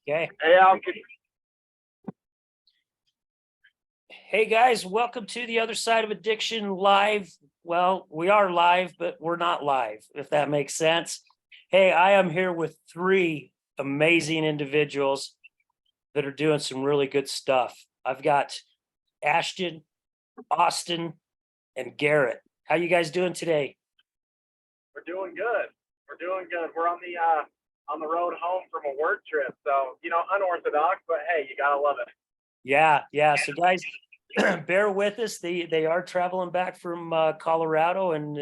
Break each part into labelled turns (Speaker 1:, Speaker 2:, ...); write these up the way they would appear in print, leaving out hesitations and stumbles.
Speaker 1: Okay.
Speaker 2: Hey,
Speaker 1: Hey guys, welcome to the Other Side of Addiction live. Well, we are live, but we're not live, if that makes sense. Hey, I am here with three amazing individuals that are doing some really good stuff. I've got Ashton, Austin, and Garrett. How you guys doing today?
Speaker 2: we're doing good. We're on the road home from a work trip, so unorthodox, but hey, you gotta love it.
Speaker 1: Yeah. So guys, bear with us. They are traveling back from Colorado, and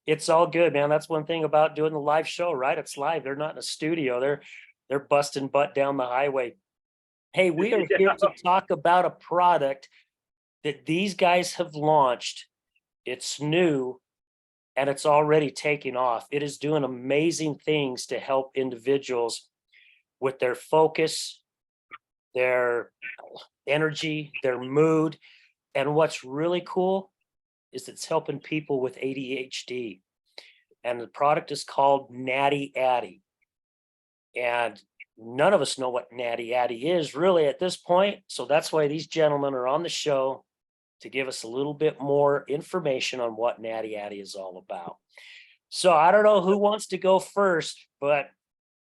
Speaker 1: it's all good, man. That's one thing about doing the live show, right? It's live. They're not in a studio. They're busting butt down the highway. Hey, we are here to talk about a product that these guys have launched. It's new and it's already taking off. It is doing amazing things to help individuals with their focus, their energy, their mood. And what's really cool is it's helping people with ADHD. And the product is called Natty Addy. And none of us know what Natty Addy is really at this point. So that's why these gentlemen are on the show to give us a little bit more information on what Natty Addy is all about. So I don't know who wants to go first, but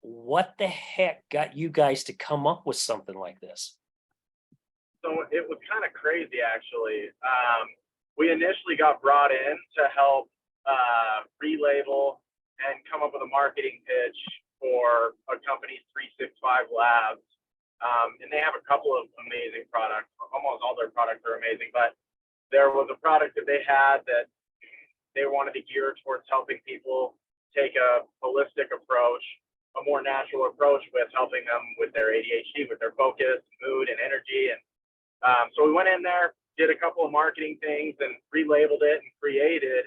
Speaker 1: what the heck got you guys to come up with something like this?
Speaker 2: So it was kind of crazy, actually. We initially got brought in to help relabel and come up with a marketing pitch for a company, 365 Labs. And they have a couple of amazing products. Almost all their products are amazing, but there was a product that they had that they wanted to gear towards helping people take a holistic approach, a more natural approach with helping them with their ADHD, with their focus, mood, and energy. And so we went in there, did a couple of marketing things, and relabeled it and created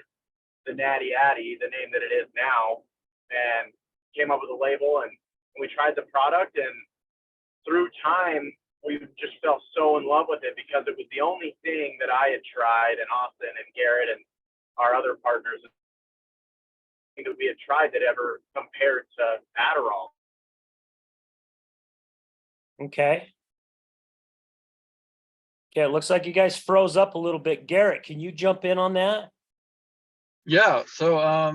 Speaker 2: the Natty Addy, the name that it is now, and came up with a label. And we tried the product, and through time, we just fell so in love with it because it was the only thing that I had tried, and Austin and Garrett and our other partners that we had tried that ever compared to Adderall.
Speaker 1: Okay. Okay, it looks like you guys froze up a little bit. Garrett, can you jump in on that?
Speaker 3: Yeah, so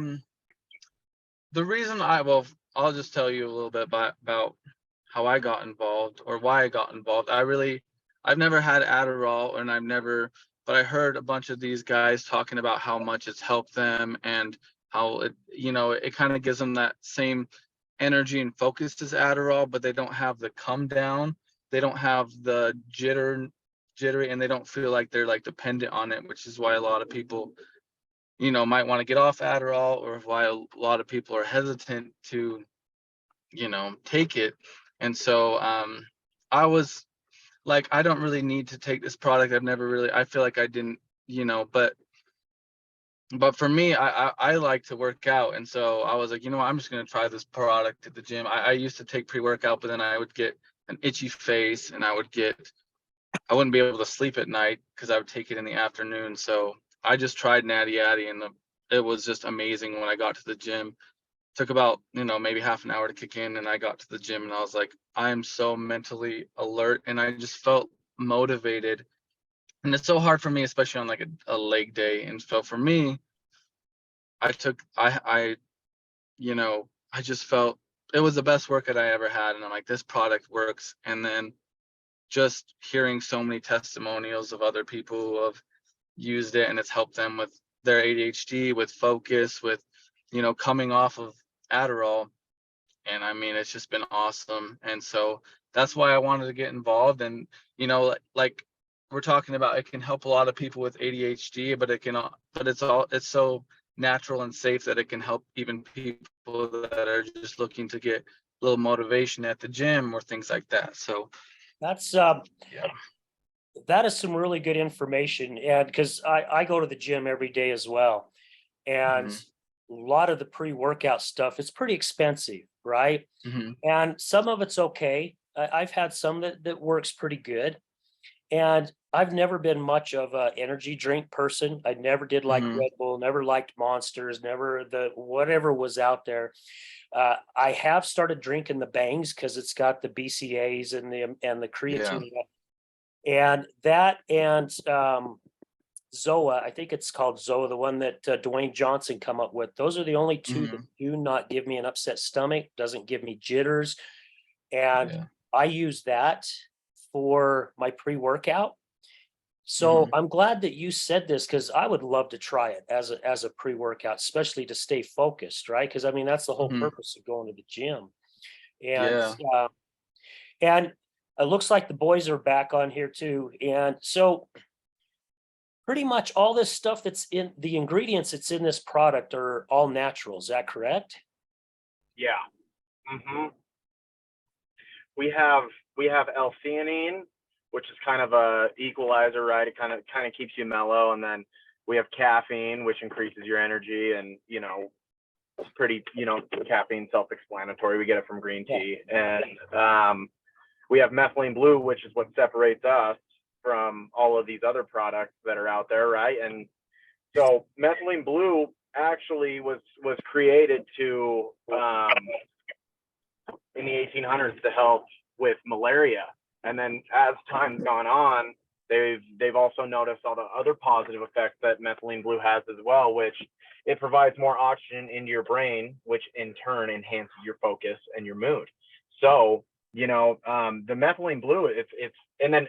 Speaker 3: the reason I'll just tell you a little bit about how I got involved or why I got involved. I've never had Adderall, and but I heard a bunch of these guys talking about how much it's helped them and how it kind of gives them that same energy and focus as Adderall, but they don't have the come down, they don't have the jittery, and they don't feel like they're like dependent on it, which is why a lot of people might want to get off Adderall, or why a lot of people are hesitant to take it. And so I was like, I don't really need to take this product. I feel like I didn't, but for me, I like to work out. And so I was like, I'm just going to try this product at the gym. I used to take pre-workout, but then I would get an itchy face, and I wouldn't be able to sleep at night because I would take it in the afternoon. So I just tried Natty Addy, and it was just amazing when I got to the gym. Took about maybe half an hour to kick in, and I got to the gym, and I was like, I am so mentally alert, and I just felt motivated. And it's so hard for me, especially on like a leg day. And so for me, I just felt it was the best workout I ever had, and I'm like, this product works. And then just hearing so many testimonials of other people who have used it, and it's helped them with their ADHD, with focus, with coming off of Adderall. And I mean, it's just been awesome. And so that's why I wanted to get involved. And like we're talking about, it can help a lot of people with ADHD, but it's so natural and safe that it can help even people that are just looking to get a little motivation at the gym or things like that. So
Speaker 1: That's
Speaker 3: yeah.
Speaker 1: That is some really good information. And because I go to the gym every day as well. And a lot of the pre-workout stuff, it's pretty expensive, right?
Speaker 3: Mm-hmm.
Speaker 1: And some of it's okay. I've had some that works pretty good. And I've never been much of a energy drink person. I never did like
Speaker 3: Mhm.
Speaker 1: Red Bull, never liked Monsters, never the whatever was out there. I have started drinking the Bangs because it's got the BCAs and the
Speaker 3: Yeah.
Speaker 1: creatine in it. And that and Zoa, I think it's called Zoa, the one that Dwayne Johnson come up with. Those are the only two that
Speaker 3: Mhm.
Speaker 1: do not give me an upset stomach, doesn't give me jitters. And
Speaker 3: Yeah.
Speaker 1: I use that for my pre-workout. So
Speaker 3: Mhm.
Speaker 1: I'm glad that you said this because I would love to try it as a pre-workout, especially to stay focused, right? Because I mean that's the whole
Speaker 3: Mhm.
Speaker 1: purpose of going to the gym. And
Speaker 3: Yeah.
Speaker 1: uh, and it looks like the boys are back on here too. And so pretty much all this stuff that's in the ingredients that's in this product are all natural. Is that correct?
Speaker 2: Yeah. hmm We have we have L-theanine, which is kind of a equalizer, right? It kind of keeps you mellow, and then we have caffeine, which increases your energy, and it's pretty, caffeine self-explanatory. We get it from green
Speaker 1: Yeah.
Speaker 2: tea, and we have methylene blue, which is what separates us from all of these other products that are out there, right? And so methylene blue actually was created to in the 1800s to help with malaria. And then as time's gone on, they've also noticed all the other positive effects that methylene blue has as well, which it provides more oxygen into your brain, which in turn enhances your focus and your mood. So, the methylene blue, it's and then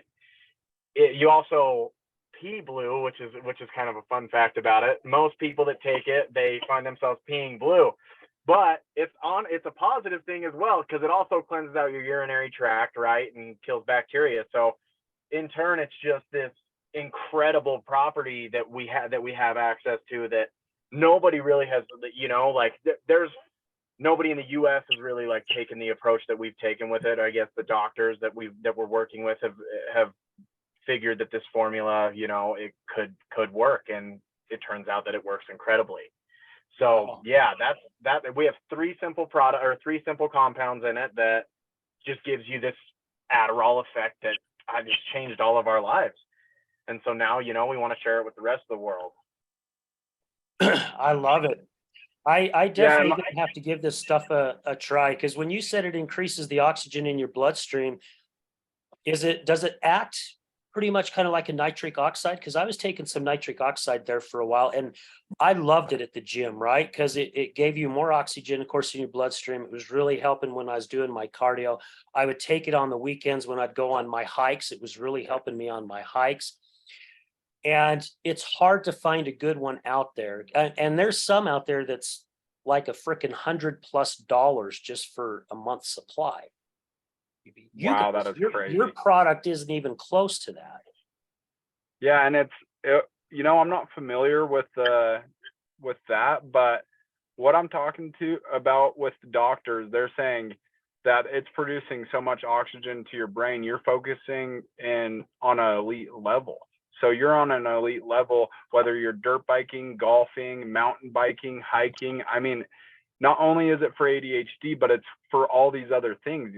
Speaker 2: you also pee blue, which is kind of a fun fact about it. Most people that take it, they find themselves peeing blue, but it's a positive thing as well because it also cleanses out your urinary tract, right, and kills bacteria. So in turn, it's just this incredible property that we have access to that nobody really has. Like there's nobody in the U.S. has really like taken the approach that we've taken with it. I guess the doctors that we're working with have figured that this formula, it could work, and it turns out that it works incredibly. So
Speaker 1: Wow.
Speaker 2: yeah, that we have three simple compounds in it that just gives you this Adderall effect that just changed all of our lives. And so now, we want to share it with the rest of the world.
Speaker 1: I love it. I
Speaker 2: Yeah,
Speaker 1: definitely gonna have to give this stuff a try because when you said it increases the oxygen in your bloodstream, does it act pretty much kind of like a nitric oxide? Because I was taking some nitric oxide there for a while and I loved it at the gym, right? Because it gave you more oxygen, of course, in your bloodstream. It was really helping when I was doing my cardio. I would take it on the weekends when I'd go on my hikes. It was really helping me on my hikes. And it's hard to find a good one out there. And there's some out there that's like a freaking $100+ just for a month's supply. You
Speaker 2: wow, that
Speaker 1: guys,
Speaker 2: is
Speaker 1: your
Speaker 2: crazy.
Speaker 1: product isn't even close to that.
Speaker 4: Yeah, and I'm not familiar with that, but what I'm talking to about with the doctors, they're saying that it's producing so much oxygen to your brain, you're focusing in on an elite level. So you're on an elite level, whether you're dirt biking, golfing, mountain biking, hiking. I mean, not only is it for ADHD, but it's for all these other things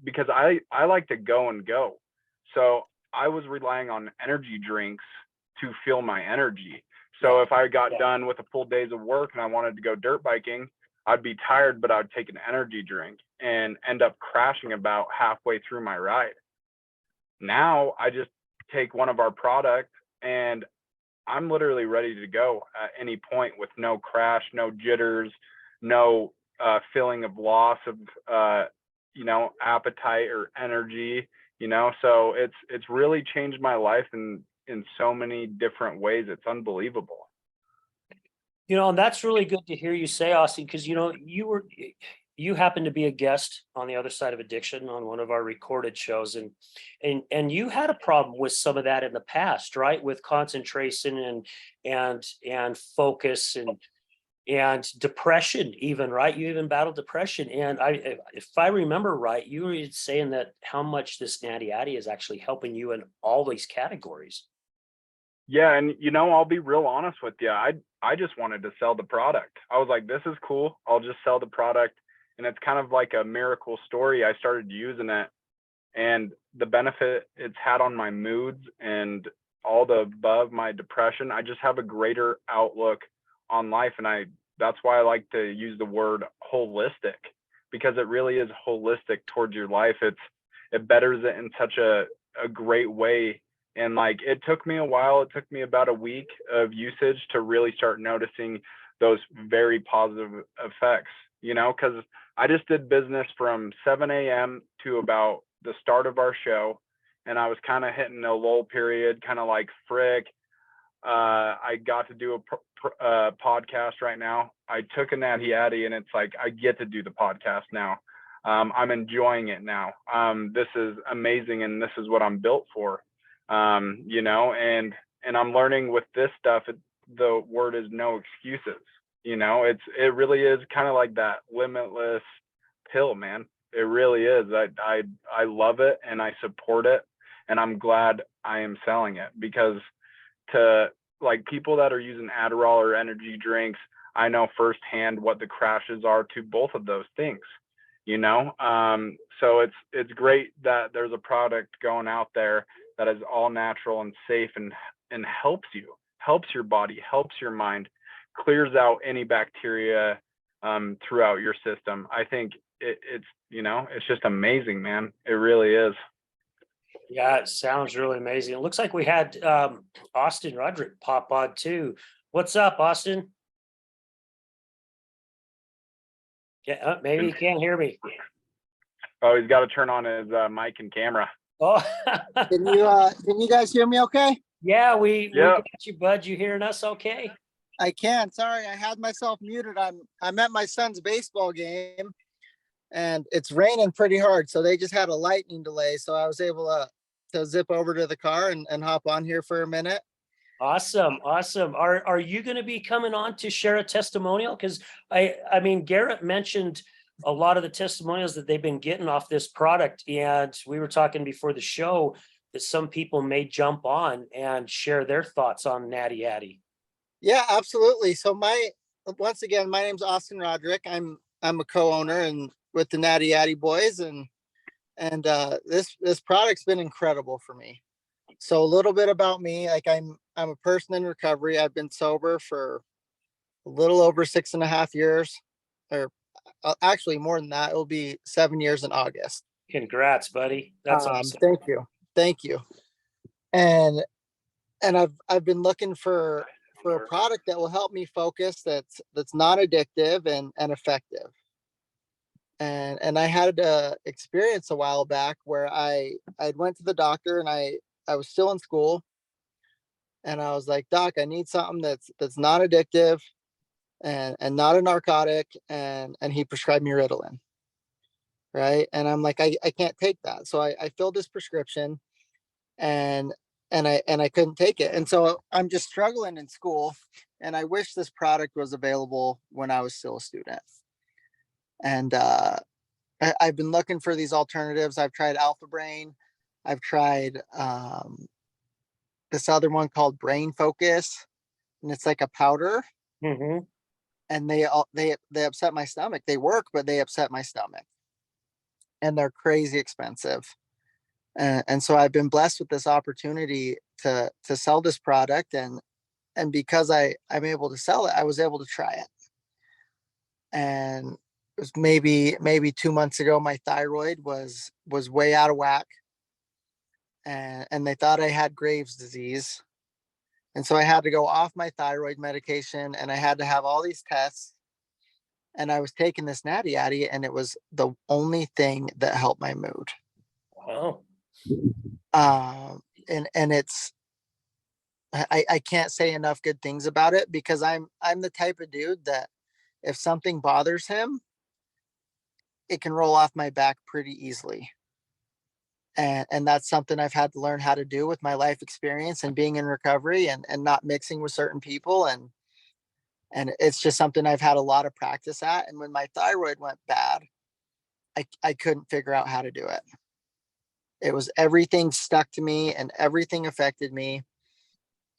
Speaker 4: because I like to go and go. So I was relying on energy drinks to feel my energy. So
Speaker 1: Yeah.
Speaker 4: if I got done with a full days of work and I wanted to go dirt biking, I'd be tired, but I'd take an energy drink and end up crashing about halfway through my ride. Now I just take one of our products and I'm literally ready to go at any point with no crash, no jitters, no feeling of loss of appetite or energy. So it's really changed my life in so many different ways. It's unbelievable.
Speaker 1: And that's really good to hear you say, Austin, because you happen to be a guest on the other side of addiction on one of our recorded shows, and you had a problem with some of that in the past, right? With concentration and focus and depression even, right? You even battled depression. And if I remember right, you were saying that how much this Natty Addy is actually helping you in all these categories.
Speaker 4: Yeah, and I'll be real honest with you. I just wanted to sell the product. I was like, this is cool. I'll just sell the product. And it's kind of like a miracle story. I started using it and the benefit it's had on my moods and all the above, my depression. I just have a greater outlook on life. And that's why I like to use the word holistic, because it really is holistic towards your life. It betters it in such a great way. And like, it took me a while. It took me about a week of usage to really start noticing those very positive effects, because I just did business from 7 a.m. to about the start of our show. And I was kind of hitting a lull period, kind of like, frick, I got to do a podcast right now. I took a Natty Addy, and it's like, I get to do the podcast now. I'm enjoying it now. This is amazing, and this is what I'm built for. And I'm learning with this stuff, the word is no excuses. It really is kind of like that limitless pill, man. It really is. I love it, and I support it, and I'm glad I am selling it, because to like people that are using Adderall or energy drinks, I know firsthand what the crashes are to both of those things. So it's great that there's a product going out there that is all natural and safe and helps your body, helps your mind, clears out any bacteria throughout your system. I think it's just amazing, man. It really is.
Speaker 1: Yeah, it sounds really amazing. It looks like we had Austin Roderick pop on too. What's up, Austin? Yeah, maybe you can't hear me.
Speaker 4: Oh, he's got to turn on his mic and camera.
Speaker 1: Oh,
Speaker 5: Can you guys hear me okay?
Speaker 1: yeah, we
Speaker 4: Yep.
Speaker 1: got you, bud. You hearing us okay?
Speaker 5: I can. Sorry, I had myself muted. I'm at my son's baseball game, and it's raining pretty hard, so they just had a lightning delay. So I was able to zip over to the car and hop on here for a minute.
Speaker 1: Awesome. Are you going to be coming on to share a testimonial? Because I mean, Garrett mentioned a lot of the testimonials that they've been getting off this product, and we were talking before the show that some people may jump on and share their thoughts on Natty Addy.
Speaker 5: Yeah, absolutely. So once again, my name's Austin Roderick. I'm a co-owner and with the Natty Addy boys, and this product's been incredible for me. So a little bit about me, like I'm a person in recovery. I've been sober for a little over 6.5 years, or actually more than that. It'll be 7 years in August.
Speaker 1: Congrats, buddy. That's awesome.
Speaker 5: Thank you. And I've been looking for a product that will help me focus, that's not addictive and effective. And I had an experience a while back where I went to the doctor, and I was still in school, and I was like, Doc, I need something that's not addictive and not a narcotic. And he prescribed me Ritalin. Right. And I'm like, I can't take that. So I filled this prescription, and I couldn't take it. And so I'm just struggling in school, and I wish this product was available when I was still a student. And I've been looking for these alternatives. I've tried Alpha Brain. I've tried this other one called Brain Focus, and it's like a powder.
Speaker 1: Mm-hmm.
Speaker 5: And they upset my stomach. They work, but they upset my stomach, and they're crazy expensive. And so I've been blessed with this opportunity to sell this product, and because I'm able to sell it, I was able to try it. And it was maybe 2 months ago, my thyroid was way out of whack, and they thought I had Graves' disease. And so I had to go off my thyroid medication, and I had to have all these tests. And I was taking this Natty Addy, and it was the only thing that helped my mood.
Speaker 1: Wow.
Speaker 5: And it's, I can't say enough good things about it, because I'm the type of dude that if something bothers him, it can roll off my back pretty easily. And that's something I've had to learn how to do with my life experience and being in recovery and not mixing with certain people. And it's just something I've had a lot of practice at. And when my thyroid went bad, I couldn't figure out how to do it. It was everything stuck to me, and everything affected me.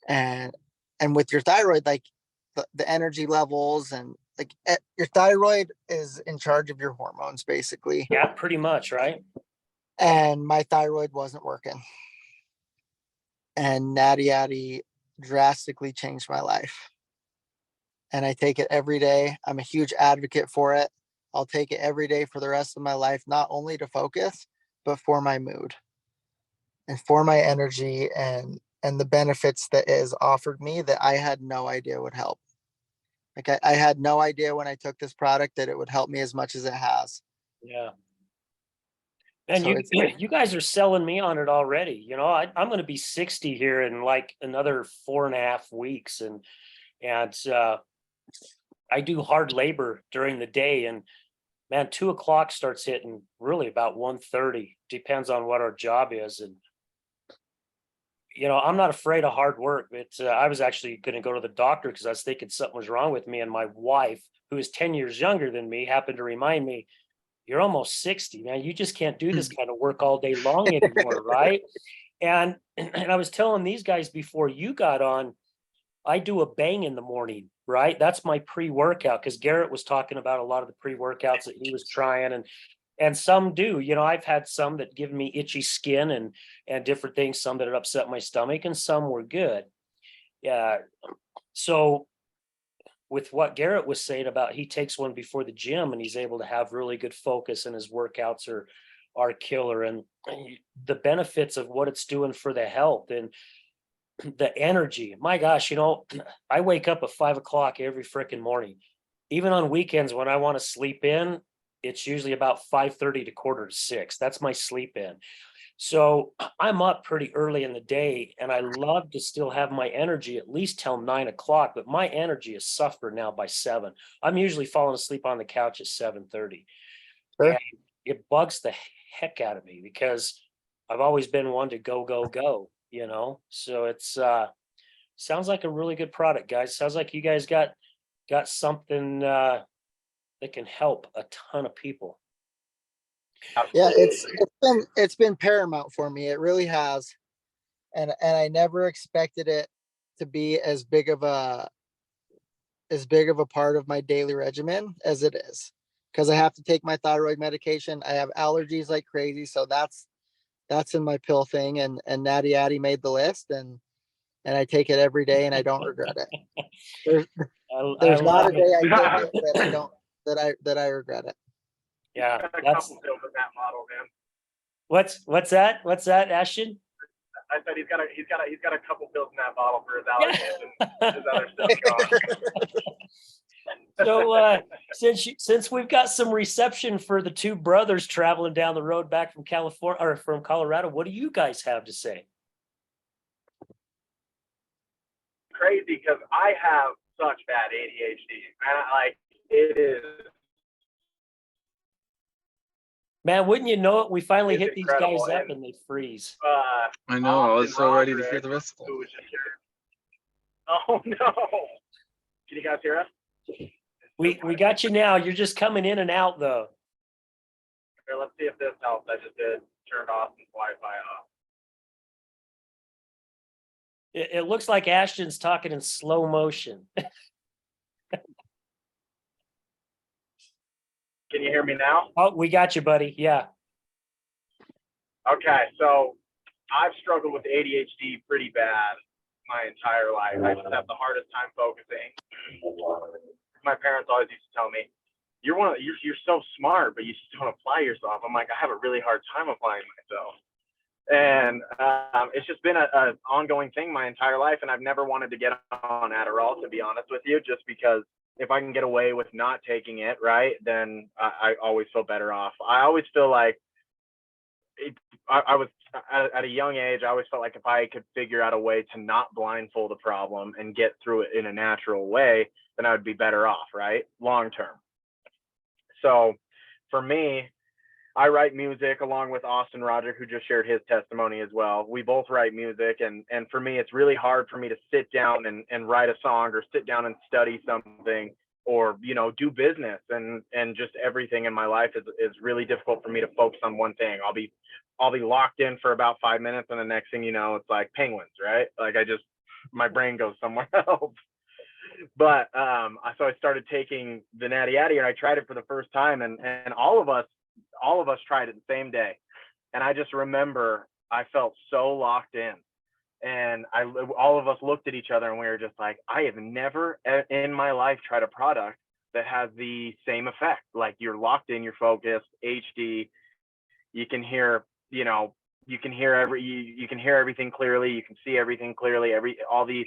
Speaker 5: And with your thyroid, like the energy levels, and like your thyroid is in charge of your hormones, basically.
Speaker 1: Yeah, pretty much, right?
Speaker 5: and my thyroid wasn't working. And Natty Addy drastically changed my life. And I take it every day. I'm a huge advocate for it. I'll take it every day for the rest of my life, not only to focus, but for my mood and for my energy and the benefits that is offered me that I had no idea would help. Like I had no idea when I took this product that it would help me as much as it has.
Speaker 1: Yeah. And
Speaker 5: So
Speaker 1: you
Speaker 5: it's
Speaker 1: you guys are selling me on it already. You know, I'm going to be 60 here in like another 4.5 weeks, and I do hard labor during the day, and man, 2 o'clock starts hitting really about 1:30. Depends on what our job is, and you know, I'm not afraid of hard work. But I was actually going to go to the doctor because I was thinking something was wrong with me, and my wife, who is 10 years younger than me, happened to remind me, "You're almost 60, man. You just can't do this kind of work all day long anymore, right?" And I was telling these guys before you got on, I do a bang in the morning, right? That's my pre-workout because Garrett was talking about a lot of the pre-workouts that he was trying, and some do. You know, I've had some that give me itchy skin and different things, some that had upset my stomach, and some were good. Yeah. So with what Garrett was saying about he takes one before the gym and he's able to have really good focus and his workouts are killer, and the benefits of what it's doing for the health and the energy. My gosh, you know, I wake up at 5 o'clock every freaking morning. Even on weekends when I want to sleep in, it's usually about 5:30 to 5:45. That's my sleep in. So I'm up pretty early in the day, and I love to still have my energy at least till 9 o'clock, but my energy is suffered now by 7. I'm usually falling asleep on the couch at 7:30.
Speaker 5: Sure.
Speaker 1: And it bugs the heck out of me because I've always been one to go, go, go, you know? So it's sounds like a really good product, guys. Sounds like you guys got something that can help a ton of people.
Speaker 5: Yeah,
Speaker 2: Absolutely.
Speaker 5: it's been paramount for me. It really has. And I never expected it to be as big of a part of my daily regimen as it is. Because I have to take my thyroid medication. I have allergies like crazy. So that's in my pill thing. And Natty Addy made the list, and I take it every day and I don't regret it. There's
Speaker 1: I
Speaker 5: there's not
Speaker 1: love
Speaker 5: a day I take
Speaker 1: it.
Speaker 5: it that I don't that I regret it.
Speaker 1: Yeah,
Speaker 2: Got a
Speaker 1: that's
Speaker 2: couple pills in that model, man.
Speaker 1: what's that? What's that, Ashton?
Speaker 2: I said he's got a couple pills in that bottle for his
Speaker 1: Yeah.
Speaker 2: allergies and his other stuff going.
Speaker 1: So since we've got some reception for the two brothers traveling down the road back from California or from Colorado, what do you guys have to say?
Speaker 2: Crazy because I have such bad ADHD, and like it is.
Speaker 1: Man, wouldn't you know it? We finally
Speaker 2: It's
Speaker 1: hit these
Speaker 2: incredible,
Speaker 1: guys up
Speaker 2: and
Speaker 1: and they freeze.
Speaker 3: I know. I was
Speaker 2: Austin
Speaker 3: so ready to hear
Speaker 2: Roderick,
Speaker 3: the rest of
Speaker 2: who
Speaker 3: them.
Speaker 2: was just here. Oh no! Can you guys hear us?
Speaker 1: We got you now. You're just coming in and out though.
Speaker 2: Here, let's see if this helps. I just did turned Austin's Wi-Fi off.
Speaker 1: It looks like Ashton's talking in slow motion.
Speaker 2: Can you hear me now?
Speaker 1: Oh, we got you, buddy. Yeah.
Speaker 2: Okay, so I've struggled with ADHD pretty bad my entire life. I just have the hardest time focusing. My parents always used to tell me, you're so smart, but you just don't apply yourself. I'm like, I have a really hard time applying myself. And it's just been an ongoing thing my entire life, and I've never wanted to get on Adderall, to be honest with you, just because if I can get away with not taking it, right, then I always feel better off. I always feel like I was at a young age, I always felt like if I could figure out a way to not blindfold a problem and get through it in a natural way, then I would be better off, right, long term. So for me, I write music along with Austin Roderick, who just shared his testimony as well. We both write music, and for me, it's really hard for me to sit down and write a song or sit down and study something or, you know, do business, and just everything in my life is really difficult for me to focus on one thing. I'll be locked in for about 5 minutes, and the next thing you know, it's like penguins, right? Like my brain goes somewhere else. But so I started taking the Natty Addy, and I tried it for the first time, and all of us tried it the same day, And I just remember I felt so locked in. And all of us looked at each other and we were just like, I have never in my life tried a product that has the same effect. Like, you're locked in, you're focused, HD, you can hear, you know, you can hear everything clearly, you can see everything clearly, all the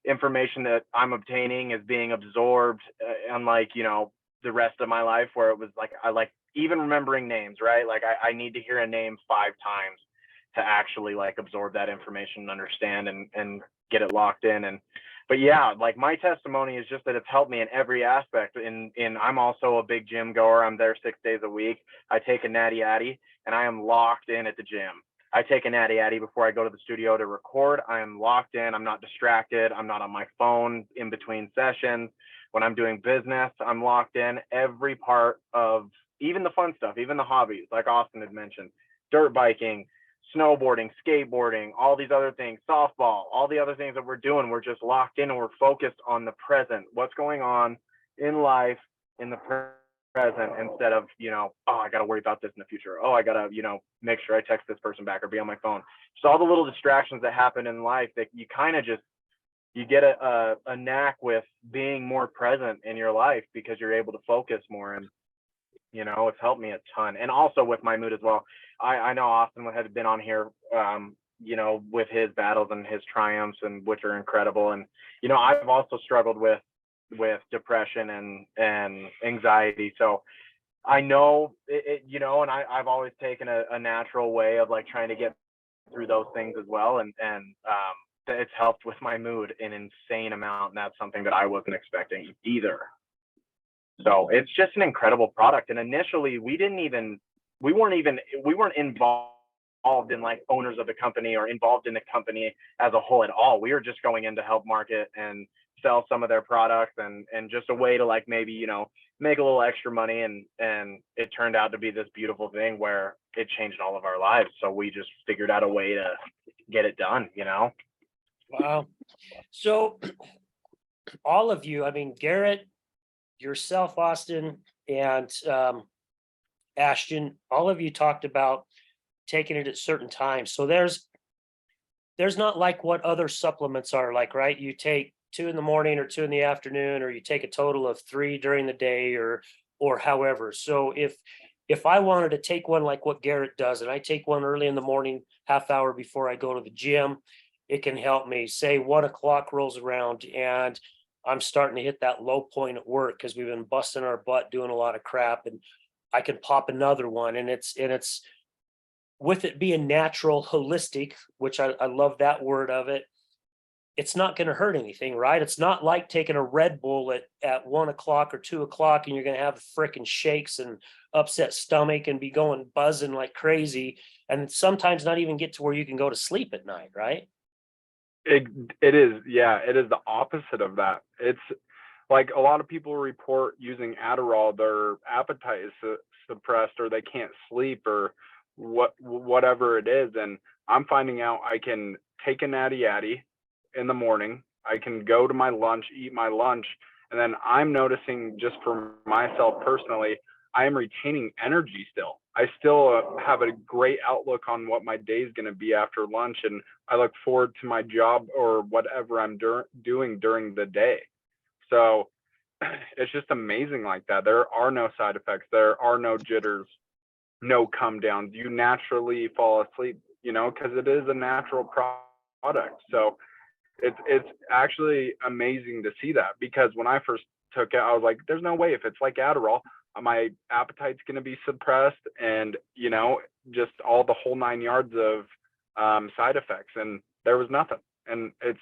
Speaker 2: information that I'm obtaining is being absorbed, unlike, you know, the rest of my life where it was like, I like even remembering names, right? Like I need to hear a name 5 times to actually like absorb that information and understand and get it locked in. But yeah, like my testimony is just that it's helped me in every aspect. I'm also a big gym goer. I'm there 6 days a week. I take a Natty Addy and I am locked in at the gym. I take a Natty Addy before I go to the studio to record. I am locked in. I'm not distracted. I'm not on my phone in between sessions. When I'm doing business, I'm locked in. Every part of, even the fun stuff, even the hobbies, like Austin had mentioned, dirt biking, snowboarding, skateboarding, all these other things, softball, all the other things that we're doing, we're just locked in and we're focused on the present, what's going on in life in the present, instead of, you know, oh, I got to worry about this in the future. Oh, I got to, you know, make sure I text this person back or be on my phone. Just all the little distractions that happen in life that you kind of just, you get a knack with being more present in your life because you're able to focus more. And, you know, it's helped me a ton. And also with my mood as well. I know Austin had been on here, you know, with his battles and his triumphs, and which are incredible. And, you know, I've also struggled with depression and anxiety. So I know it, you know, and I've always taken a natural way of like trying to get through those things as well. And it's helped with my mood an insane amount. And that's something that I wasn't expecting either. So it's just an incredible product. And initially we weren't involved in like owners of the company or involved in the company as a whole at all. We were just going in to help market and sell some of their products and just a way to like maybe, you know, make a little extra money. And it turned out to be this beautiful thing where it changed all of our lives. So we just figured out a way to get it done, you know?
Speaker 1: Wow. So all of you, I mean, Garrett, yourself, Austin, and Ashton, all of you talked about taking it at certain times. So there's not like what other supplements are like, right? You take 2 in the morning or 2 in the afternoon, or you take a total of 3 during the day, or however. So if I wanted to take one like what Garrett does, and I take one early in the morning, half hour before I go to the gym, it can help me. Say 1 o'clock rolls around and I'm starting to hit that low point at work because we've been busting our butt doing a lot of crap, and I can pop another one. And it's with it being natural, holistic, which I love that word of it. It's not going to hurt anything, right? It's not like taking a Red Bull at 1 o'clock or 2 o'clock and you're going to have frickin' shakes and upset stomach and be going buzzing like crazy. And sometimes not even get to where you can go to sleep at night, right?
Speaker 4: It is, yeah, it is the opposite of that. It's like a lot of people report using Adderall, their appetite is suppressed, or they can't sleep, or whatever it is. And I'm finding out I can take a Natty Addy in the morning, I can go to my lunch, eat my lunch, and then I'm noticing, just for myself personally, I am retaining energy still. I still have a great outlook on what my day is going to be after lunch, and I look forward to my job or whatever I'm doing during the day. So it's just amazing like that. There are no side effects. There are no jitters, no come downs. You naturally fall asleep, you know, because it is a natural product. So it's actually amazing to see that, because when I first took it, I was like, there's no way, if it's like Adderall, my appetite's going to be suppressed, and, you know, just all the whole 9 yards of side effects. And there was nothing. And it's,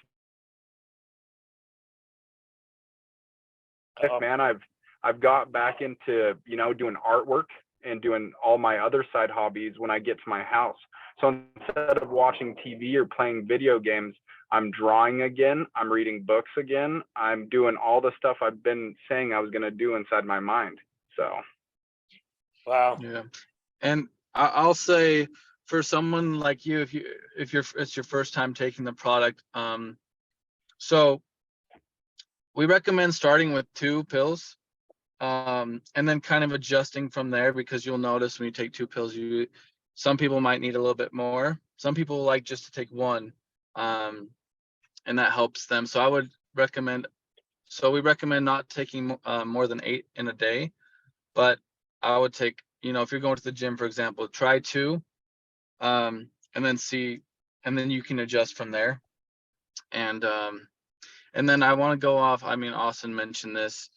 Speaker 4: man, I've got back into, you know, doing artwork and doing all my other side hobbies when I get to my house. So instead of watching TV or playing video games, I'm drawing again, I'm reading books again, I'm doing all the stuff I've been saying I was going to do inside my mind. So
Speaker 1: Wow.
Speaker 3: Yeah. And I'll say, for someone like you, if it's your first time taking the product, so we recommend starting with 2 pills, and then kind of adjusting from there, because you'll notice when you take 2 pills, Some people might need a little bit more. Some people like just to take one, and that helps them. So I would recommend, so we recommend not taking more than 8 in a day, but I would take, if you're going to the gym, for example, try 2, and then see, and then you can adjust from there. And then I want to go off, I mean, Austin mentioned this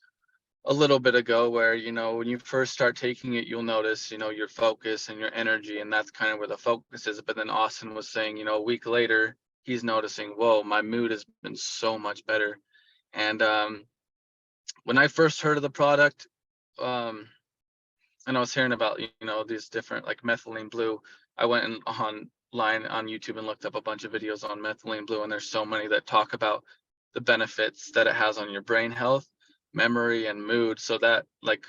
Speaker 3: a little bit ago, where, when you first start taking it, you'll notice, your focus and your energy, and that's kind of where the focus is. But then Austin was saying, a week later, he's noticing, whoa, my mood has been so much better. And when I first heard of the product, and I was hearing about, these different, like methylene blue, I went online on YouTube and looked up a bunch of videos on methylene blue, and there's so many that talk about the benefits that it has on your brain health, memory, and mood. So that, like,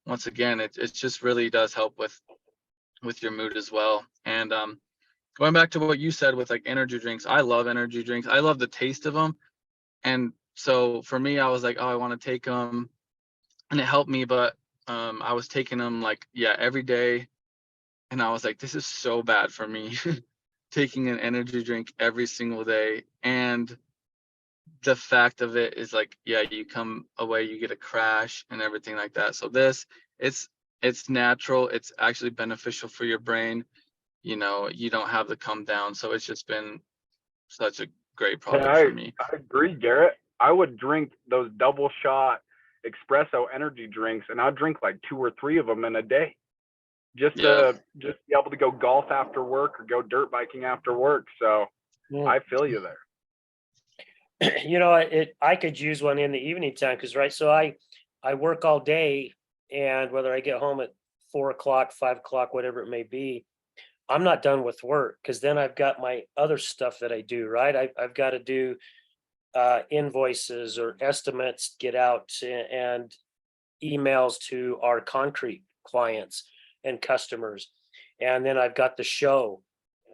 Speaker 3: once again, it just really does help with your mood as well. And going back to what you said with like energy drinks, I love energy drinks. I love the taste of them. And so for me, I was like, oh, I want to take them, and it helped me. But I was taking them like, every day, and I was like, this is so bad for me, taking an energy drink every single day. And the fact of it is, like, you come away, you get a crash and everything like that. So it's natural, it's actually beneficial for your brain. You don't have the come down. So it's just been such a great
Speaker 4: Hey,
Speaker 3: product for me.
Speaker 4: I agree, Garrett. I would drink those double shot espresso energy drinks, and I'd drink like 2 or 3 of them in a day, just to be able to go golf after work or go dirt biking after work. So I feel you there.
Speaker 1: I could use one in the evening time, because so I work all day, and whether I get home at 4 o'clock, 5 o'clock, whatever it may be, I'm not done with work, because then I've got my other stuff that I do, right? I've got to do invoices or estimates, get out, and emails to our concrete clients and customers. And then I've got the show,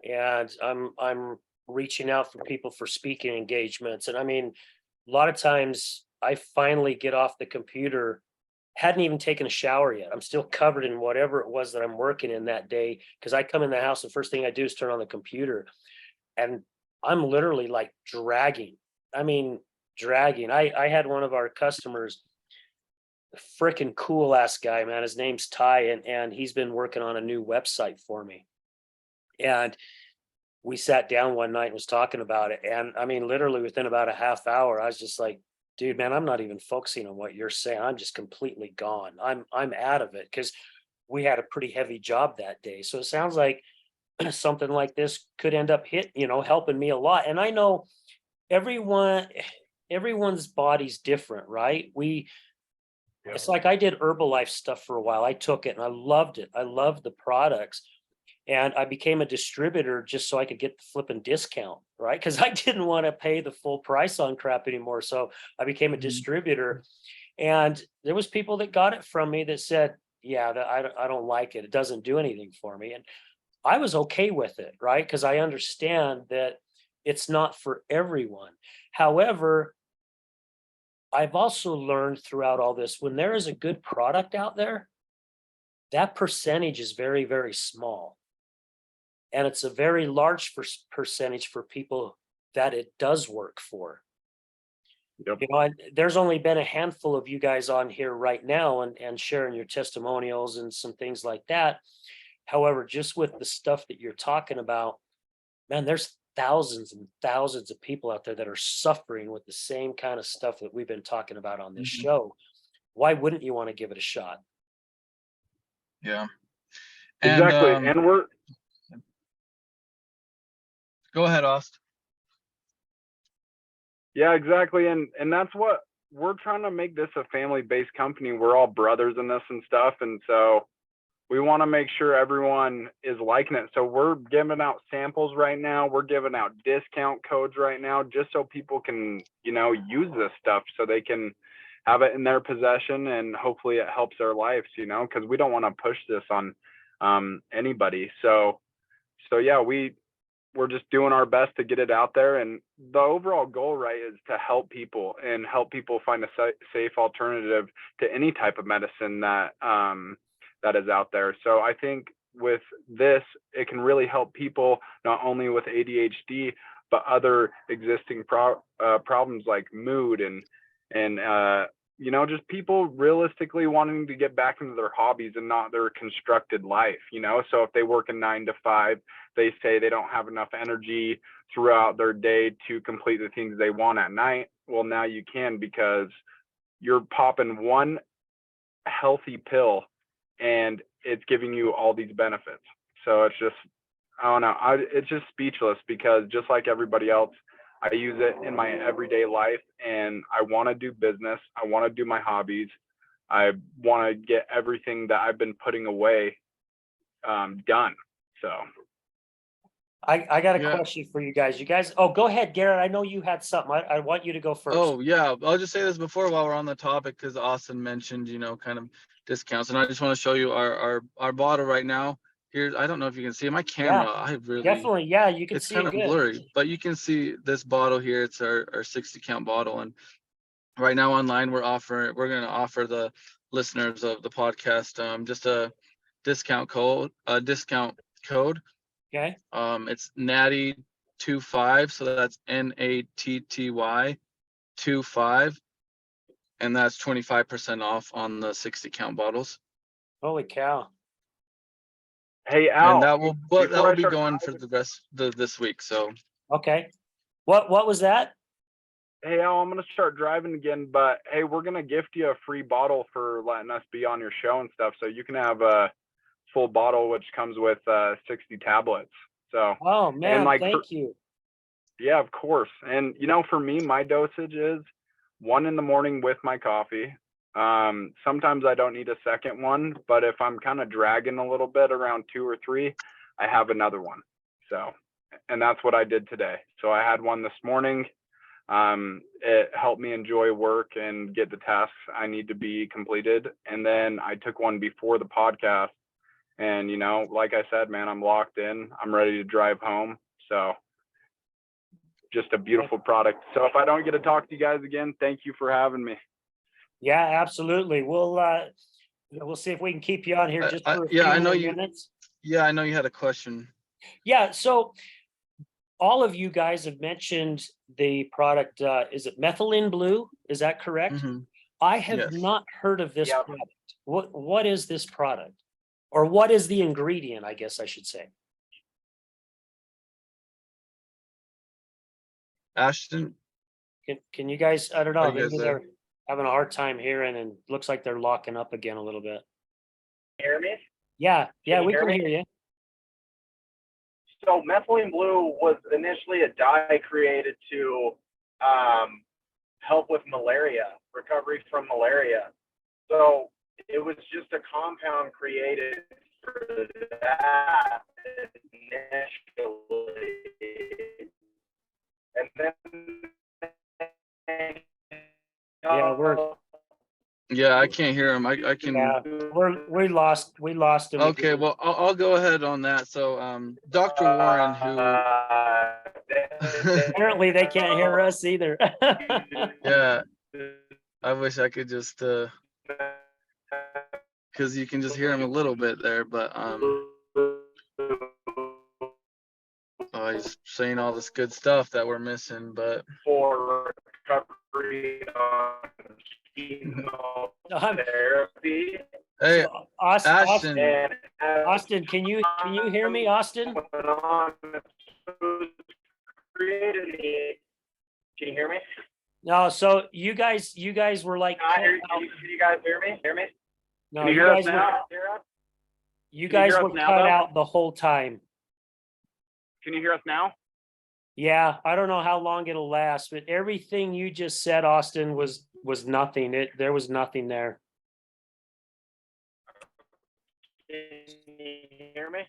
Speaker 1: and I'm reaching out for people for speaking engagements. And I mean, a lot of times I finally get off the computer, hadn't even taken a shower yet. I'm still covered in whatever it was that I'm working in that day, because I come in the house, the first thing I do is turn on the computer, and I'm literally like dragging. I mean, dragging. I had one of our customers, freaking cool ass guy, man. His name's Ty, and he's been working on a new website for me. And we sat down one night and was talking about it. And I mean, literally within about a half hour, I was just like, dude, man, I'm not even focusing on what you're saying. I'm just completely gone. I'm out of it, because we had a pretty heavy job that day. So it sounds like something like this could end up helping me a lot. And I know everyone's body's different, right? It's like I did Herbalife stuff for a while. I took it and I loved it. I loved the products. And I became a distributor just so I could get the flipping discount, right? Because I didn't want to pay the full price on crap anymore. So I became a distributor. And there was people that got it from me that said, I don't like it. It doesn't do anything for me. And I was okay with it, right? Because I understand that it's not for everyone. However, I've also learned throughout all this, when there is a good product out there, that percentage is very, very small. And it's a very large percentage for people that it does work for.
Speaker 4: Yep.
Speaker 1: There's only been a handful of you guys on here right now and sharing your testimonials and some things like that. However, just with the stuff that you're talking about, man, there's thousands and thousands of people out there that are suffering with the same kind of stuff that we've been talking about on this show. Why wouldn't you want to give it a shot?
Speaker 3: Yeah.
Speaker 4: Exactly. And we're
Speaker 3: Go ahead, Aust.
Speaker 4: Yeah, exactly. And that's what we're trying to make this a family-based company. We're all brothers in this and stuff. And so we want to make sure everyone is liking it. So we're giving out samples right now. We're giving out discount codes right now, just so people can, use this stuff so they can have it in their possession, and hopefully it helps their lives, because we don't want to push this on anybody. So yeah, we're just doing our best to get it out there. And the overall goal, right, is to help people and help people find a safe alternative to any type of medicine that is out there. So I think with this, it can really help people not only with ADHD, but other existing problems like mood and you know, just people realistically wanting to get back into their hobbies and not their constructed life, you know? So if they work a 9 to 5, they say they don't have enough energy throughout their day to complete the things they want at night. Well, now you can, because you're popping one healthy pill and it's giving you all these benefits. So it's just, I don't know, it's just speechless, because just like everybody else, I use it in my everyday life, and I want to do business. I want to do my hobbies. I want to get everything that I've been putting away done. So
Speaker 1: I got a
Speaker 3: Yeah.
Speaker 1: question for you guys. Oh, go ahead, Garrett. I know you had something. I want you to go first.
Speaker 3: Oh yeah, I'll just say this before while we're on the topic, because Austin mentioned, you know, kind of discounts, and I just want to show you our bottle right now. Here, I don't know if you can see my camera. I really
Speaker 1: Definitely. Yeah, you can
Speaker 3: it's
Speaker 1: see
Speaker 3: kind
Speaker 1: it
Speaker 3: of
Speaker 1: good.
Speaker 3: blurry, but you can see this bottle here. It's our 60 count bottle, and right now online we're going to offer the listeners of the podcast just a discount code.
Speaker 1: Okay.
Speaker 3: It's Natty 25, so that's NATTY 25, and that's 25% off on the 60 count bottles.
Speaker 1: Holy cow.
Speaker 4: hey,
Speaker 3: And
Speaker 4: Al,
Speaker 3: that
Speaker 4: before
Speaker 3: will
Speaker 4: I
Speaker 3: be
Speaker 4: start
Speaker 3: going for the rest of this week. So
Speaker 1: Okay. What was that?
Speaker 4: hey, Al, I'm gonna start driving again, but hey, we're gonna gift you a free bottle for letting us be on your show and stuff. So you can have a full bottle, which comes with 60 tablets. So,
Speaker 1: Oh
Speaker 4: and
Speaker 1: man,
Speaker 4: like,
Speaker 1: thank you.
Speaker 4: yeah, of course. And you know, for me, my dosage is 1 in the morning with my coffee. Sometimes I don't need a second one, but if I'm kind of dragging a little bit around 2 or 3, I have another one. So, and that's what I did today. So I had one this morning. It helped me enjoy work and get the tasks I need to be completed. And then I took one before the podcast. And, you know, like I said, man, I'm locked in. I'm ready to drive home. So just a beautiful product. So if I don't get to talk to you guys again, thank you for having me.
Speaker 1: Yeah, absolutely. We'll see if we can keep you on here just for a few
Speaker 3: I know
Speaker 1: more
Speaker 3: you.
Speaker 1: minutes.
Speaker 3: Yeah, I know you had a question.
Speaker 1: Yeah, so all of you guys have mentioned the product, is it methylene blue? Is that correct?
Speaker 3: Mhm.
Speaker 1: I have
Speaker 3: Yes.
Speaker 1: not heard of this
Speaker 2: Yep.
Speaker 1: product. What is this product? Or what is the ingredient, I guess I should say?
Speaker 3: Ashton,
Speaker 1: Can you guys, I don't
Speaker 3: are
Speaker 1: know,
Speaker 3: you guys
Speaker 1: maybe
Speaker 3: there?
Speaker 1: they're having a hard time hearing and looks like they're locking up again a little bit.
Speaker 2: Hear me?
Speaker 1: Yeah,
Speaker 2: you
Speaker 1: we
Speaker 2: hear
Speaker 1: can
Speaker 2: me?
Speaker 1: hear you.
Speaker 2: So methylene blue was initially a dye created to help with malaria, recovery from malaria. So it was just a compound created for that initially. And then
Speaker 3: Yeah, I can't hear him. I can.
Speaker 1: Yeah, we lost him.
Speaker 3: Okay,
Speaker 1: again.
Speaker 3: well, I'll go ahead on that. So, Dr. Warren, who,
Speaker 1: Apparently they can't hear us either.
Speaker 3: yeah, I wish I could just, because you can just hear him a little bit there, but oh, he's saying all this good stuff that we're missing, but
Speaker 2: for recovery on chemotherapy.
Speaker 3: hey,
Speaker 1: So, Austin,
Speaker 3: Ashton,
Speaker 2: And as
Speaker 1: Austin, can you hear me, Austin?
Speaker 2: went on, it was created. Can you hear me?
Speaker 1: No, so you guys were like,
Speaker 2: Can you guys hear me? Hear me?
Speaker 1: no,
Speaker 2: Can you
Speaker 1: you
Speaker 2: hear us
Speaker 1: guys were,
Speaker 2: now?
Speaker 1: you
Speaker 2: Can you
Speaker 1: guys
Speaker 2: hear
Speaker 1: were
Speaker 2: us now,
Speaker 1: cut
Speaker 2: though?
Speaker 1: out the whole time.
Speaker 2: Can you hear us now?
Speaker 1: Yeah, I don't know how long it'll last, but everything you just said, Austin, was nothing. There was nothing there.
Speaker 2: Can you hear me?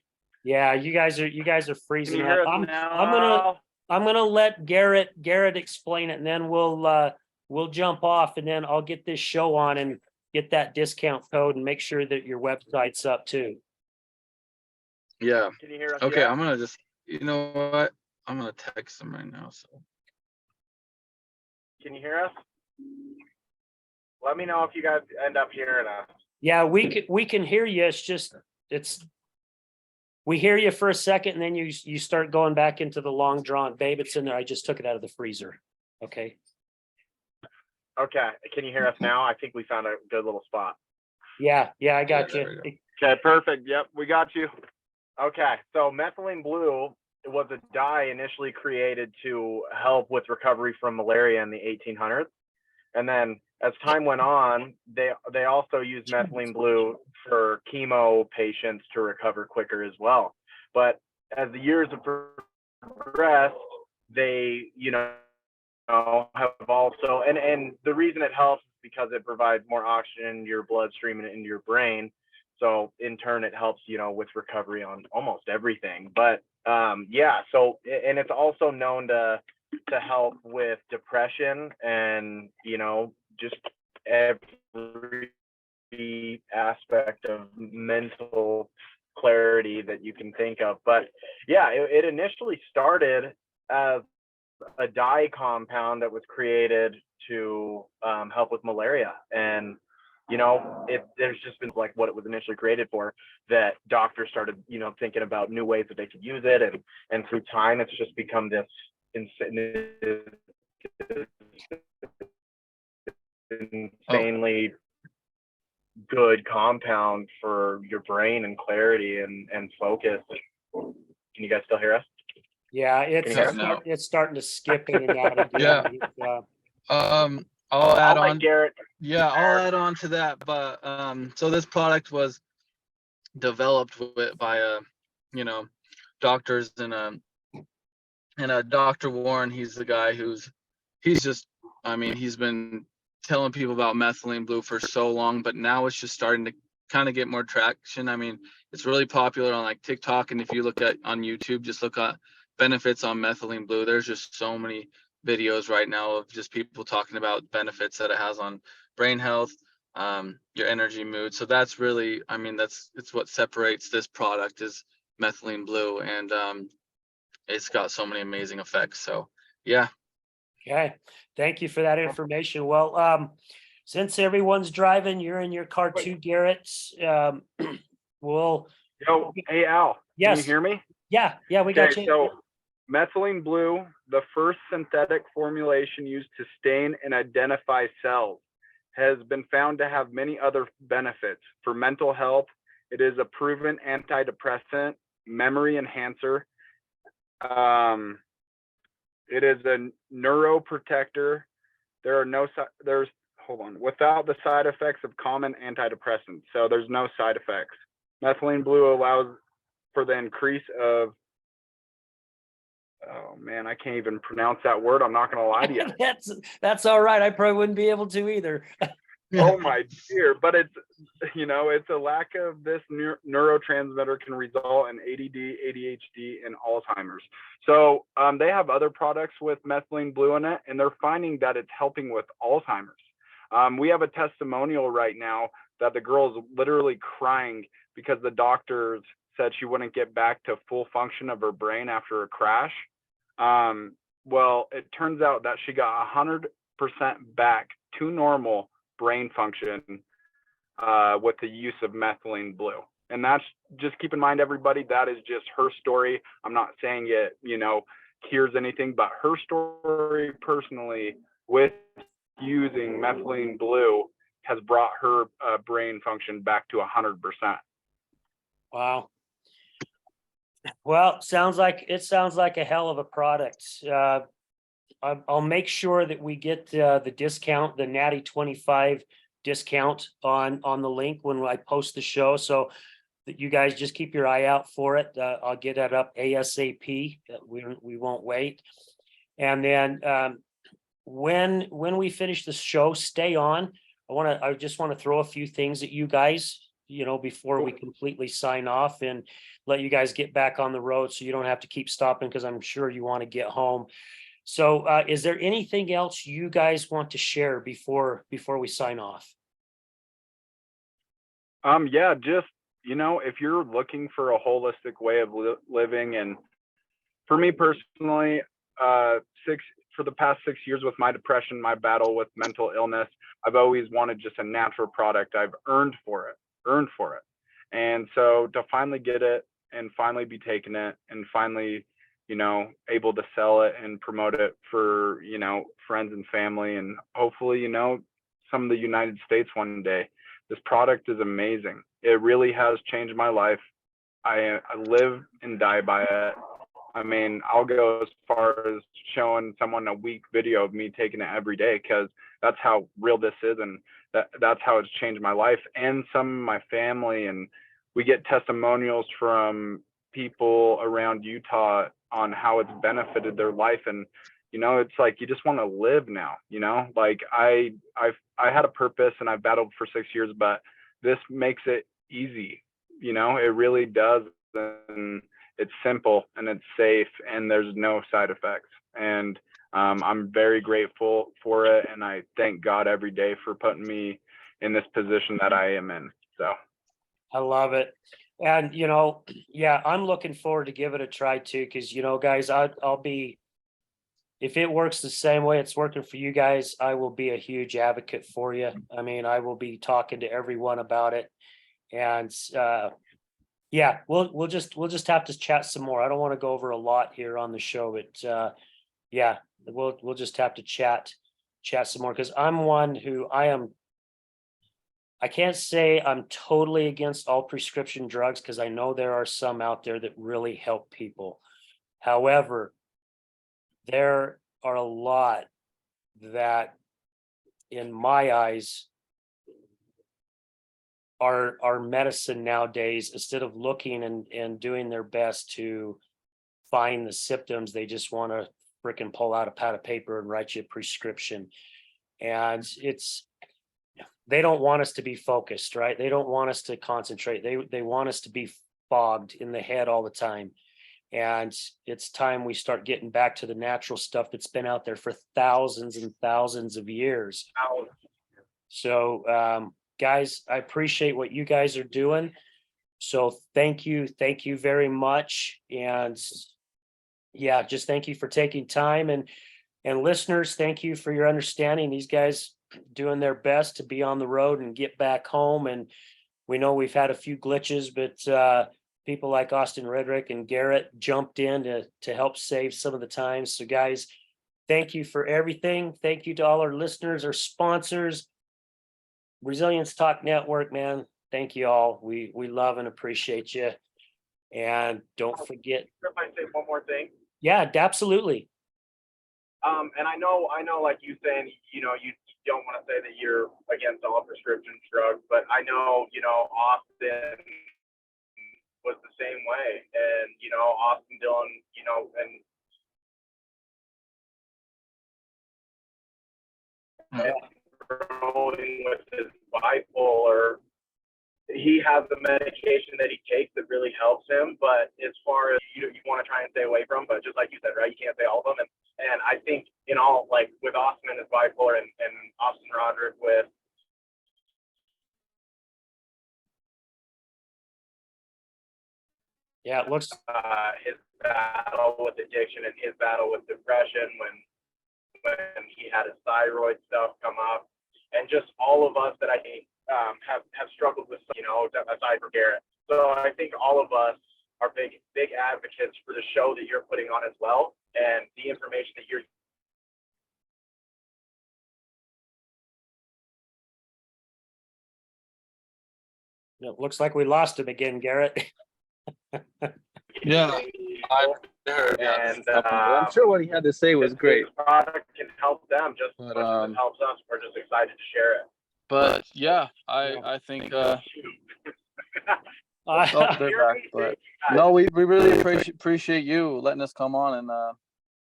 Speaker 1: Yeah, you guys are
Speaker 2: Can
Speaker 1: freezing
Speaker 2: you
Speaker 1: up.
Speaker 2: hear us
Speaker 1: I'm
Speaker 2: now?
Speaker 1: gonna let Garrett explain it, and then we'll jump off, and then I'll get this show on and get that discount code and make sure that your website's up too.
Speaker 3: yeah.
Speaker 2: Can you hear us?
Speaker 3: Okay,
Speaker 2: yet?
Speaker 3: I'm gonna just, you know what? I'm gonna text him right now. So
Speaker 2: Can you hear us? Let me know if you guys end up hearing us.
Speaker 1: Yeah, we can hear you. It's We hear you for a second and then you start going back into the long drawn. Babe, it's in there. I just took it out of the freezer. Okay.
Speaker 2: Okay, can you hear us now? I think we found a good little spot.
Speaker 1: Yeah, I got
Speaker 3: there
Speaker 1: you.
Speaker 3: we
Speaker 2: Okay, perfect. Yep, we got you. Okay, so methylene blue was a dye initially created to help with recovery from malaria in the 1800s. And then as time went on, they also used methylene blue for chemo patients to recover quicker as well. But as the years have progressed, they, have also, and the reason it helps is because it provides more oxygen in your bloodstream and into your brain. So in turn, it helps, with recovery on almost everything. But yeah, so, and it's also known to help with depression and, just every aspect of mental clarity that you can think of. But yeah, it initially started as a dye compound that was created to help with malaria. And there's just been like what it was initially created for, that doctors started thinking about new ways that they could use it, and through time it's just become this insanely good compound for your brain and clarity and focus. Can you guys still hear us?
Speaker 1: Yeah, it's starting to skip in and out again.
Speaker 3: Yeah.
Speaker 1: Uh,
Speaker 3: I'll add
Speaker 2: I'll let
Speaker 3: on.
Speaker 2: Garrett.
Speaker 3: Yeah, I'll add on to that. But so this product was developed by doctors and Dr. Warren. He's the guy he's been telling people about methylene blue for so long, but now it's just starting to kind of get more traction. I mean, it's really popular on like TikTok, and if you look at on YouTube, just look at benefits on methylene blue. There's just so many videos right now of just people talking about benefits that it has on brain health, your energy, mood. So that's really, it's what separates this product is methylene blue, and it's got so many amazing effects. So yeah.
Speaker 1: Okay, thank you for that information. Well, since everyone's driving, you're in your car too, Garrett. We'll.
Speaker 4: Yo, hey Al, can
Speaker 1: Yes.
Speaker 4: you hear me?
Speaker 1: Yeah, we got you.
Speaker 4: So methylene blue, the first synthetic formulation used to stain and identify cells, has been found to have many other benefits. For mental health, it is a proven antidepressant, memory enhancer. It is a neuroprotector. Without the side effects of common antidepressants. So there's no side effects. Methylene blue allows for the increase of, oh man, I can't even pronounce that word. I'm not going to lie to you.
Speaker 1: That's all right. I probably wouldn't be able to either.
Speaker 4: Oh my dear, but it's a lack of this neurotransmitter can result in ADD, ADHD, and Alzheimer's. So they have other products with methylene blue in it, and they're finding that it's helping with Alzheimer's. We have a testimonial right now that the girl is literally crying because the doctors said she wouldn't get back to full function of her brain after a crash. Well, it turns out that she got 100% back to normal brain function with the use of methylene blue. And that's, just keep in mind, everybody, that is just her story. I'm not saying it cures anything, but her story personally with using methylene blue has brought her brain function back to 100%.
Speaker 1: Wow. Well, sounds like a hell of a product. I'll make sure that we get the discount, the Natty 25 discount on the link when I post the show, so that you guys just keep your eye out for it. I'll get that up ASAP. We won't wait. And then when we finish the show, stay on. I just want to throw a few things at you guys, before we completely sign off and let you guys get back on the road, so you don't have to keep stopping, because I'm sure you want to get home. So is there anything else you guys want to share before we sign off?
Speaker 4: Yeah, just, if you're looking for a holistic way of living, and for me personally, for the past 6 years with my depression, my battle with mental illness, I've always wanted just a natural product. I've earned for it. And so to finally get it and finally be taking it and finally, you know, able to sell it and promote it for, you know, friends and family, and hopefully, you know, some of the United States one day. This product is amazing. It really has changed my life. I live and die by it. I mean, I'll go as far as showing someone a week video of me taking it every day, because that's how real this is, and that's how it's changed my life and some of my family. And we get testimonials from people around Utah on how it's benefited their life. And you know, it's like you just want to live now, you know. Like I had a purpose and I've battled for 6 years, but this makes it easy, you know. It really does. And it's simple and it's safe and there's no side effects. And I'm very grateful for it, and I thank God every day for putting me in this position that I am in. So
Speaker 1: I love it. And, you know, yeah, I'm looking forward to give it a try too, because, you know, guys, I'll be, if it works the same way it's working for you guys, I will be a huge advocate for you. I mean, I will be talking to everyone about it. And yeah, we'll just have to chat some more. I don't want to go over a lot here on the show, but yeah, we'll just have to chat some more, because I'm one who I can't say I'm totally against all prescription drugs, because I know there are some out there that really help people. However, there are a lot that, in my eyes, are medicine nowadays. Instead of looking and doing their best to find the symptoms, they just want to freaking pull out a pad of paper and write you a prescription. And they don't want us to be focused, right? They don't want us to concentrate. They want us to be fogged in the head all the time. And it's time we start getting back to the natural stuff that's been out there for thousands and thousands of years. So, guys, I appreciate what you guys are doing. So thank you very much. And yeah, just thank you for taking time, and listeners, thank you for your understanding. These guys doing their best to be on the road and get back home. And we know we've had a few glitches, but people like Austin Redrick and Garrett jumped in to help save some of the time. So guys, thank you for everything. Thank you to all our listeners, our sponsors, Resilience Talk Network, man. Thank you all. We love and appreciate you. And don't forget.
Speaker 2: If I say one more thing.
Speaker 1: Yeah, absolutely.
Speaker 2: And I know, like you saying, you know, you don't want to say that you're against all prescription drugs, but I know, you know, Austin was the same way, and you know, Austin Dillon, you know, and promoting with his bipolar, he has the medication that he takes that really helps him. But as far as you want to try and stay away from, but just like you said, right, you can't say all of them. And I think in all, like with Austin and his bipolar, and Austin Roderick with
Speaker 1: Yeah, it looks
Speaker 2: his battle with addiction and his battle with depression when he had his thyroid stuff come up, and just all of us that I think have struggled with, you know, aside from Garrett. So I think all of us are big advocates for the show that you're putting on as well, and the information that you're.
Speaker 1: it looks like we lost him again, Garrett.
Speaker 3: Yeah, I heard. Yeah,
Speaker 2: And
Speaker 6: I'm sure what he had to say was great.
Speaker 2: This product can help them just as
Speaker 3: But,
Speaker 2: much as it helps us. We're just excited to share it.
Speaker 3: but yeah, I think
Speaker 2: Shoot.
Speaker 3: oh, they're back. But no, we really appreciate you letting us come on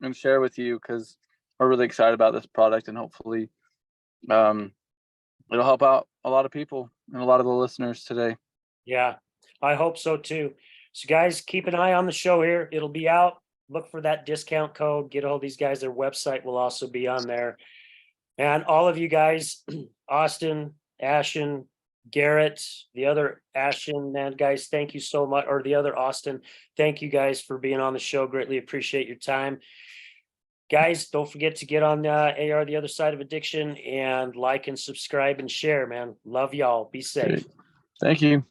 Speaker 3: and share with you, because we're really excited about this product, and hopefully it'll help out a lot of people and a lot of the listeners today.
Speaker 1: Yeah, I hope so too. So guys, keep an eye on the show here. It'll be out. Look for that discount code. Get all these guys. Their website will also be on there. And all of you guys, Austin, Ashen, Garrett, the other Ashen, man, guys, thank you so much. Or the other Austin, thank you guys for being on the show. Greatly appreciate your time. Guys, don't forget to get on AR, the other side of addiction, and like and subscribe and share, man. Love y'all. Be safe.
Speaker 3: Great. Thank you.